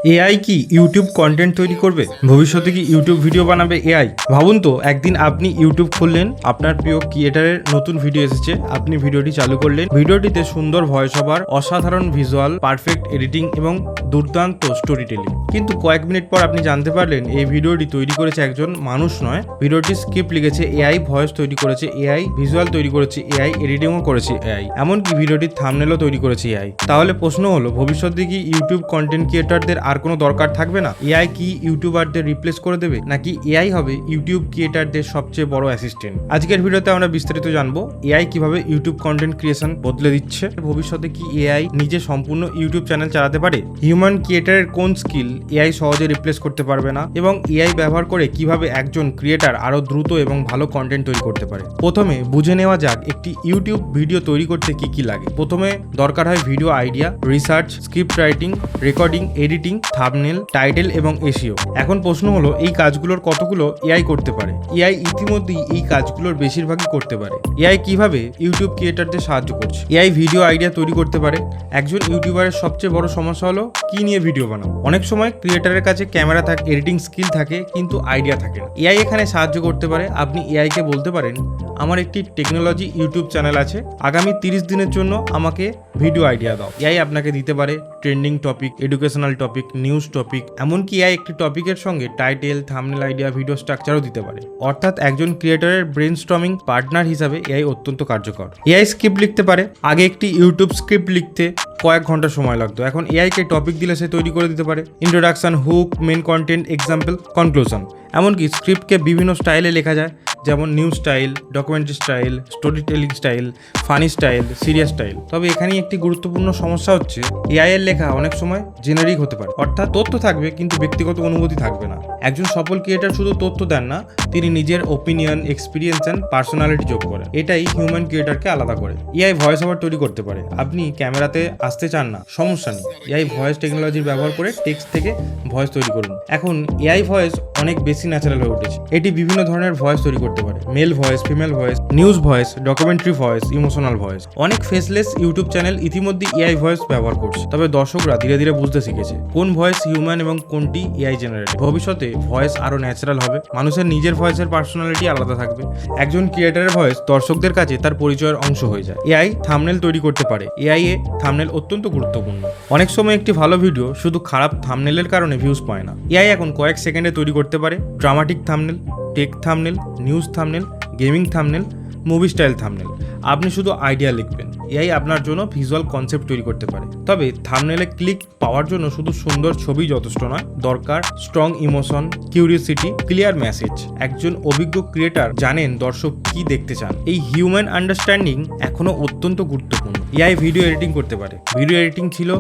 AI কি YouTube content তৈরি করবে? ভবিষ্যতে কি ইউটিউব ভিডিও বানাবে এআই? ভাবুন তো, একদিন আপনি ইউটিউব খুললেন, আপনার প্রিয় ক্রিয়েটারের নতুন ভিডিও এসেছে, আপনি ভিডিওটি চালু করলেন, ভিডিওটিতে সুন্দর ভয়েস ওভার, অসাধারণ ভিজুয়াল, পারফেক্ট এডিটিং এবং দুর্দান্ত স্টোরি টেলিং। কিন্তু কয়েক মিনিট পর আপনি জানতে পারলেন এই ভিডিওটি তৈরি করেছে একজন মানুষ নয়, ভিডিওটি স্ক্রিপ্ট লিখেছে এআই, ভয়েস তৈরি করেছে এআই, ভিজুয়াল তৈরি করেছে এআই, এডিটিংও করেছে এআই, এমনকি ভিডিওটির থাম্বনেলও তৈরি করেছে এআই। তাহলে প্রশ্ন হলো, ভবিষ্যতে কি ইউটিউব কন্টেন্ট ক্রিয়েটরদের আর কোনো দরকার থাকবে না? এআই কি ইউটিউবারদের রিপ্লেস করে দেবে, নাকি এআই হবে ইউটিউব ক্রিয়েটরদের সবচেয়ে বড় অ্যাসিস্ট্যান্ট? আজকের ভিডিওতে আমরা বিস্তারিত জানবো এআই কিভাবে ইউটিউব কন্টেন্ট ক্রিয়েশন বদলে দিচ্ছে, ভবিষ্যতে কি এআই নিজে সম্পূর্ণ ইউটিউব চ্যানেল চালাতে পারে, হিউম্যান ক্রিয়েটরের কোন স্কিল এআই সহজে রিপ্লেস করতে পারবে না, এবং এআই ব্যবহার করে কিভাবে একজন ক্রিয়েটর আরো দ্রুত এবং ভালো কন্টেন্ট তৈরি করতে পারে। প্রথমে বুঝে নেওয়া যাক একটি ইউটিউব ভিডিও তৈরি করতে কি কি লাগে। প্রথমে দরকার হয় video idea, research, script writing, recording, editing, thumbnail, title এবং এসইও। এখন প্রশ্ন হলো, এই কাজগুলোর কতগুলো এআই করতে পারে? এআই ইতিমধ্যেই এই কাজগুলোর বেশিরভাগই করতে পারে। এআই কিভাবে ইউটিউব ক্রিয়েটরদের সাহায্য করছে? এআই ভিডিও আইডিয়া তৈরি করতে পারে। একজন ইউটিউবারের সবচেয়ে বড় সমস্যা হলো কি নিয়ে ভিডিও বানাবো। অনেক সময় ক্রিয়েটরের কাছে ক্যামেরা থাকে, এডিটিং স্কিল থাকে, কিন্তু আইডিয়া থাকে না। এআই এখানে সাহায্য করতে পারে। আপনি এআই কে বলতে পারেন, আমার একটি টেকনোলজি ইউটিউব চ্যানেল আছে, আগামী 30 দিনের জন্য আমাকে ভিডিও আইডিয়া দাও। এআই আপনাকে দিতে পারে trending topic, educational topic, news topic, এমনকি এআই একটি টপিকের সঙ্গে টাইটেল, থাম্বনেল আইডিয়া, ভিডিও স্ট্রাকচারও দিতে পারে। অর্থাৎ একজন ক্রিয়েটরের ব্রেনস্টর্মিং পার্টনার হিসাবে এআই অত্যন্ত কার্যকর। এআই স্ক্রিপ্ট লিখতে পারে। আগে একটি ইউটিউব স্ক্রিপ্ট লিখতে কয়েক ঘন্টা সময় লাগতো, এখন এআই কে টপিক দিলে সে তৈরি করে দিতে পারে। Introduction, hook, main content, example, conclusion. এমনকি স্ক্রিপ্টকে বিভিন্ন স্টাইলে লেখা যায়, যেমন news style, documentary style, story telling style, funny style, serious style. তবে এখানেই একটি গুরুত্বপূর্ণ সমস্যা হচ্ছে, এআই এর লেখা অনেক সময় জেনারিক হতে পারে, অর্থাৎ তথ্য থাকবে কিন্তু ব্যক্তিগত অনুভূতি থাকবে না। একজন সফল ক্রিয়েটর শুধু তথ্য দেন না, তিনি নিজের ওপিনিয়ন, এক্সপিরিয়েন্স এন্ড পার্সোনালিটি যোগ করেন। এটাই হিউম্যান ক্রিয়েটরকে আলাদা করে। এআই ভয়েস ওভার তৈরি করতে পারে। আপনি ক্যামেরাতে আসতে চান না, সমস্যা নেই, এআই ভয়েস টেকনোলজি ব্যবহার করে টেক্সট থেকে ভয়েস তৈরি করুন। এখন এআই ভয়েস অনেক বেশি ন্যাচারাল হয়ে উঠেছে। এটি বিভিন্ন ধরনের ভয়েস তৈরি করতে পারে, mail voice, female voice, news voice, documentary voice, emotional voice. অনেক ফেসলেস ইউটিউব চ্যানেল ইতিমধ্যে এআই ভয়েস ব্যবহার করছে, তবে দর্শকরা ধীরে ধীরে বুঝতে শিখেছে কোন ভয়েস হিউম্যান এবং কোনটি এআই জেনারেটেড। ভবিষ্যতে ভয়েস আরো ন্যাচারাল হবে, মানুষের নিজের ভয়েসের পার্সোনালিটি আলাদা থাকবে। একজন ক্রিয়েটরের ভয়েস দর্শকদের কাছে তার পরিচয়ের অংশ হয়ে যায়। এআই থাম্বনেল তৈরি করতে পারে। এআই এ থাম্বনেল অত্যন্ত গুরুত্বপূর্ণ। অনেক সময় একটি ভালো ভিডিও শুধু খারাপ থাম্বনেলের কারণে ভিউজ পায় না। এআই এখন কয়েক সেকেন্ডে তৈরি করতে পারে dramatic thumbnail, tech thumbnail, news thumbnail, gaming thumbnail, movie style thumbnail. আপনি শুধু আইডিয়া লিখবেন, এআই আপনার জন্য ভিজুয়াল কনসেপ্ট তৈরি করতে পারে। তবে থাম্বনেলে ক্লিক পাওয়ার জন্য শুধু সুন্দর ছবি যথেষ্ট নয়, দরকার strong emotion, curiosity, clear message. একজন অভিজ্ঞ ক্রিয়েটর জানেন দর্শক কি দেখতে চান। এই হিউম্যান আন্ডারস্ট্যান্ডিং এখনো অত্যন্ত গুরুত্বপূর্ণ। এআই ভিডিও এডিটিং করতে পারে। ভিডিও এডিটিং ছিল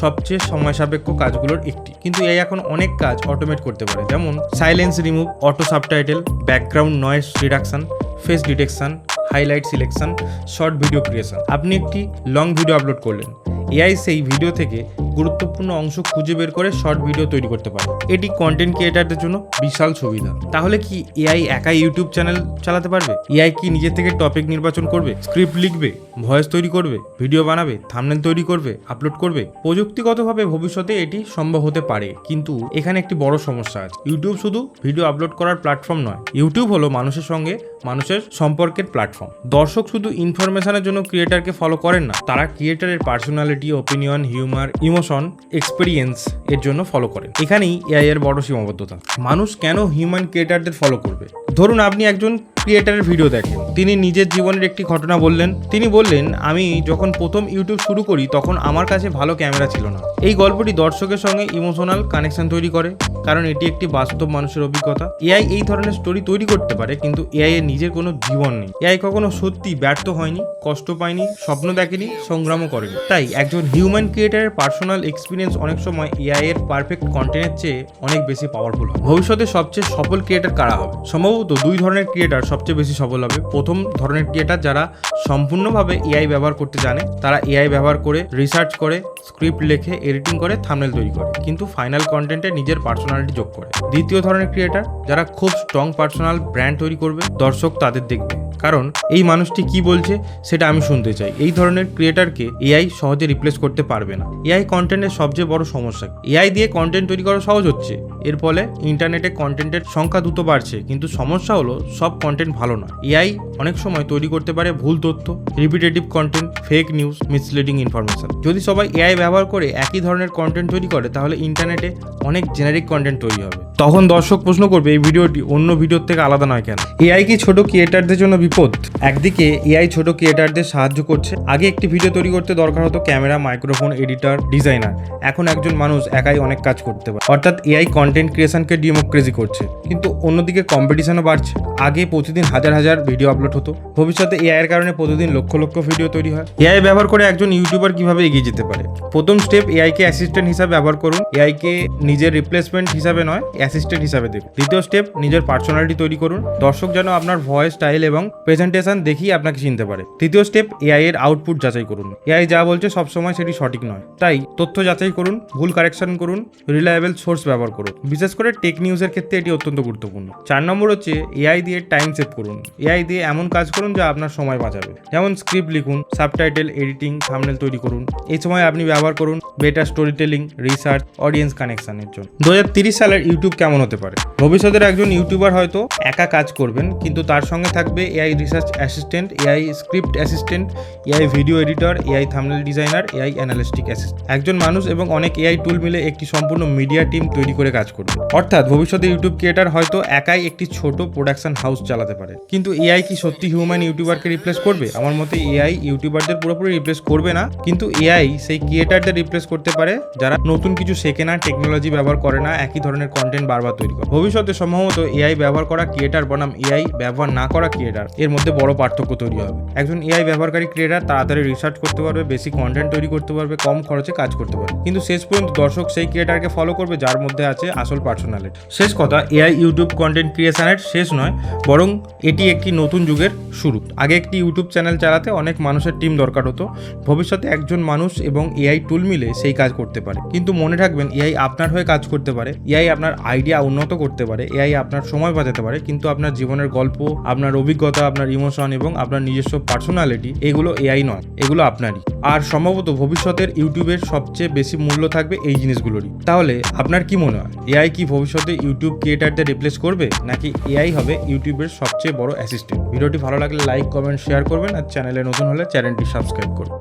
সবচেয়ে সময় সাপেক্ষ কাজগুলোর একটি, কিন্তু এআই এখন অনেক কাজ অটোমেট করতে পারে, যেমন silence remove, auto subtitle, background noise reduction, face detection, highlight selection, short video creation. আপনি একটি লং ভিডিও আপলোড করলেন, এআই সেই ভিডিও থেকে গুরুত্বপূর্ণ অংশ খুঁজে বের করে শর্ট ভিডিও তৈরি করতে পারে। এটি কন্টেন্ট ক্রিয়েটরদের জন্য বিশাল সুবিধা। তাহলে কি এআই একাই ইউটিউব চ্যানেল চালাতে পারবে? এআই কি নিজে থেকে টপিক নির্বাচন করবে, স্ক্রিপ্ট লিখবে, ভয়েস তৈরি করবে, ভিডিও বানাবে, থাম্বনেল তৈরি করবে, আপলোড করবে? প্রযুক্তিগতভাবে ভবিষ্যতে এটি সম্ভব হতে পারে, কিন্তু এখানে একটি বড় সমস্যা আছে। ইউটিউব শুধু ভিডিও আপলোড করার প্ল্যাটফর্ম নয়, ইউটিউব হলো মানুষের সঙ্গে মানুষের সম্পর্কের প্ল্যাটফর্ম। দর্শক শুধু ইনফরমেশনের জন্য ক্রিয়েটরকে ফলো করেন না, তারা ক্রিয়েটরের personality, opinion, humour, emotion, experience এর জন্য ফলো করেন। এখানেই এআই এর বড় সীমাবদ্ধতা। মানুষ কেন হিউম্যান ক্রিয়েটরদের ফলো করবে? ধরুন আপনি একজন ক্রিয়েটরের ভিডিও দেখেন, তিনি নিজের জীবনের একটি ঘটনা বললেন। তিনি বললেন, আমি যখন প্রথম ইউটিউব শুরু করি তখন আমার কাছে ভালো ক্যামেরা ছিল না। এই গল্পটি দর্শকের সঙ্গে ইমোশনাল কানেকশন তৈরি করে, কারণ এটি একটি বাস্তব মানুষের অভিজ্ঞতা। এআই এই ধরনের স্টোরি তৈরি করতে পারে, কিন্তু এআই এর নিজের কোনো জীবন নেই। এআই কখনো সত্যি ব্যর্থ হয়নি, কষ্ট পায়নি, স্বপ্ন দেখেনি, সংগ্রামও করেনি। তাই একজন হিউম্যান ক্রিয়েটরের পার্সোনাল এক্সপিরিয়েন্স অনেক সময় এআই এর পারফেক্ট কন্টেন্টের চেয়ে অনেক বেশি পাওয়ারফুল হয়। ভবিষ্যতে সবচেয়ে সফল ক্রিয়েটর কারা হবে? সম্ভবত দুই ধরনের ক্রিয়েটর সবচেয়ে বেশি সফল হবে। প্রথম ধরনের ক্রিয়েটার যারা সম্পূর্ণভাবে এআই ব্যবহার করতে জানে, তারা এআই ব্যবহার করে রিসার্চ করে, স্ক্রিপ্ট লেখে, এডিটিং করে, থাম্বনেল তৈরি করে, কিন্তু ফাইনাল কন্টেন্টে নিজের পার্সোনালিটি যোগ করে। দ্বিতীয় ধরনের ক্রিয়েটার যারা খুব স্ট্রং পার্সোনাল ব্র্যান্ড তৈরি করবে, দর্শক তাদের দেখবে, কারণ এই মানুষটি কি বলছে সেটা আমি শুনতে চাই। এই ধরনের ক্রিয়েটারকে এআই সহজে রিপ্লেস করতে পারবে না। এআই কন্টেন্টের সবচেয়ে বড় সমস্যা, এআই দিয়ে কন্টেন্ট তৈরি করা সহজ হচ্ছে, এর ফলে ইন্টারনেটে কন্টেন্টের সংখ্যা দ্রুত বাড়ছে, কিন্তু সমস্যা হলো সব কন্টেন্ট ভালো না। এআই অনেক সময় তৈরি করতে পারে ভুল তথ্য, repetitive content, fake news, misleading information. যদি সবাই এআই ব্যবহার করে একই ধরনের কন্টেন্ট তৈরি করে, তাহলে ইন্টারনেটে অনেক জেনারিক কন্টেন্ট তৈরি হবে। তখন দর্শক প্রশ্ন করবে এই ভিডিওটি অন্য ভিডিওর থেকে আলাদা নয় কেন। এআই কি ছোট ক্রিয়েটারদের জন্য বিপদ? একদিকে এআই ছোট ক্রিয়েটারদের সাহায্য করছে। আগে একটি ভিডিও তৈরি করতে দরকার হতো ক্যামেরা, মাইক্রোফোন, এডিটর, ডিজাইনার। এখন একজন মানুষ একাই অনেক কাজ করতে পারে, অর্থাৎ এআই কন্টেন্ট ক্রিয়েশনকে ডেমোক্রেসি করছে। কিন্তু অন্যদিকে কম্পিটিশনও বাড়ছে। আগে প্রতিদিন হাজার হাজার ভিডিও আপলোড হতো, ভবিষ্যতে এআই এর কারণে প্রতিদিন লক্ষ লক্ষ ভিডিও তৈরি হয়। এআই ব্যবহার করে একজন ইউটিউবার কিভাবে এগিয়ে যেতে পারে? প্রথম স্টেপ, এআই কে অ্যাসিস্ট্যান্ট হিসাবে ব্যবহার করুন। এআই কে নিজের রিপ্লেসমেন্ট হিসাবে নয়, অ্যাসিস্ট্যান্ট হিসাবে দেখুন। দ্বিতীয় স্টেপ, নিজের পার্সোনালিটি তৈরি করুন। দর্শক যেন আপনার ভয়েস, স্টাইল এবং প্রেজেন্টেশন দেখেই আপনাকে চিনতে পারে। তৃতীয় স্টেপ, এআই এর আউটপুট যাচাই করুন। এআই যা বলছে সবসময় সেটি সঠিক নয়, তাই তথ্য যাচাই করুন, ভুল কারেকশন করুন, রিলায়েবল সোর্স ব্যবহার করুন। বিশেষ করে টেক নিউজের ক্ষেত্রে এটি অত্যন্ত গুরুত্বপূর্ণ। 4 নম্বর হচ্ছে এআই দিয়ে টাইম সেভ করুন। এআই দিয়ে এমন কাজ করুন যা আপনার সময় বাঁচাবে, যেমন স্ক্রিপ্ট লিখুন, সাবটাইটেল, এডিটিং, থাম্বনেল তৈরি করুন। এই সময় আপনি ব্যবহার করুন better storytelling, research, audience কানেকশনের জন্য। 2030 সালের ইউটিউব কেমন হতে পারে? ভবিষ্যতের একজন ইউটিউবার হয়তো একা কাজ করবেন, কিন্তু তার সঙ্গে থাকবে AI research assistant, AI script assistant, AI video editor, AI thumbnail designer, AI অ্যানালিস্টিক assistant. একজন মানুষ এবং অনেক এআই টুল মিলে একটি সম্পূর্ণ মিডিয়া টিম তৈরি করে কাজ করবে। অর্থাৎ ভবিষ্যতে ইউটিউব ক্রিয়েটার হয়তো একাই একটি ছোট প্রোডাকশন হাউস চালাতে পারে। কিন্তু এআই কি সত্যি হিউম্যান ইউটিউবারকে রিপ্লেস করবে? আমার মতে এআই ইউটিউবারদের পুরোপুরি রিপ্লেস করবে না, কিন্তু এআই সেই ক্রিয়েটারদের রিপ্লেস করতে পারে যারা নতুন কিছু শেখে না, টেকনোলজি ব্যবহার করে না, একই ধরনের কন্টেন্ট বারবার তৈরি করে। ভবিষ্যতে সম্ভবত এআই ব্যবহার করা ক্রিয়েটার বনাম এআই ব্যবহার না করা ক্রিয়েটার এর মধ্যে বড় পার্থক্য তৈরি হবে। একজন এআই ব্যবহারকারী ক্রিয়েটার তাড়াতাড়ি রিসার্চ করতে পারবে, বেশি কন্টেন্ট তৈরি করতে পারবে, কম খরচে কাজ করতে পারবে, কিন্তু শেষ পর্যন্ত দর্শক সেই ক্রিয়েটারকে ফলো করবে যার মধ্যে আছে আসল পার্সোনালিটি। শেষ কথা, এআই ইউটিউব কন্টেন্ট ক্রিয়েশনের শেষ নয়, বরং এটি একটি নতুন যুগের শুরু। আগে একটি ইউটিউব চ্যানেল চালাতে অনেক মানুষের টিম দরকার হতো, ভবিষ্যতে একজন মানুষ এবং এআই টুল মিলে সেই কাজ করতে পারে। কিন্তু মনে রাখবেন, এআই আপনার হয়ে কাজ করতে পারে, এআই আপনার আইডিয়া উন্নত করতে পারে, এআই আপনার সময় বাঁচাতে পারে, কিন্তু আপনার জীবনের গল্প, আপনার অভিজ্ঞতা, আপনার ইমোশন এবং আপনার নিজস্ব পার্সোনালিটি, এগুলো এআই নয়, এগুলো আপনারই। আর সম্ভবত ভবিষ্যতের ইউটিউবের সবচেয়ে বেশি মূল্য থাকবে এই জিনিসগুলোরই। তাহলে আপনার কি মনে হয়, এআই কি ভবিষ্যতে ইউটিউব ক্রিয়েটারদের রিপ্লেস করবে, নাকি এআই হবে ইউটিউবের সবচেয়ে বড় অ্যাসিস্ট্যান্ট? ভিডিওটি ভালো লাগলে লাইক, কমেন্ট, শেয়ার করবেন, আর চ্যানেলে নতুন হলে চ্যানেলটি সাবস্ক্রাইব করুন।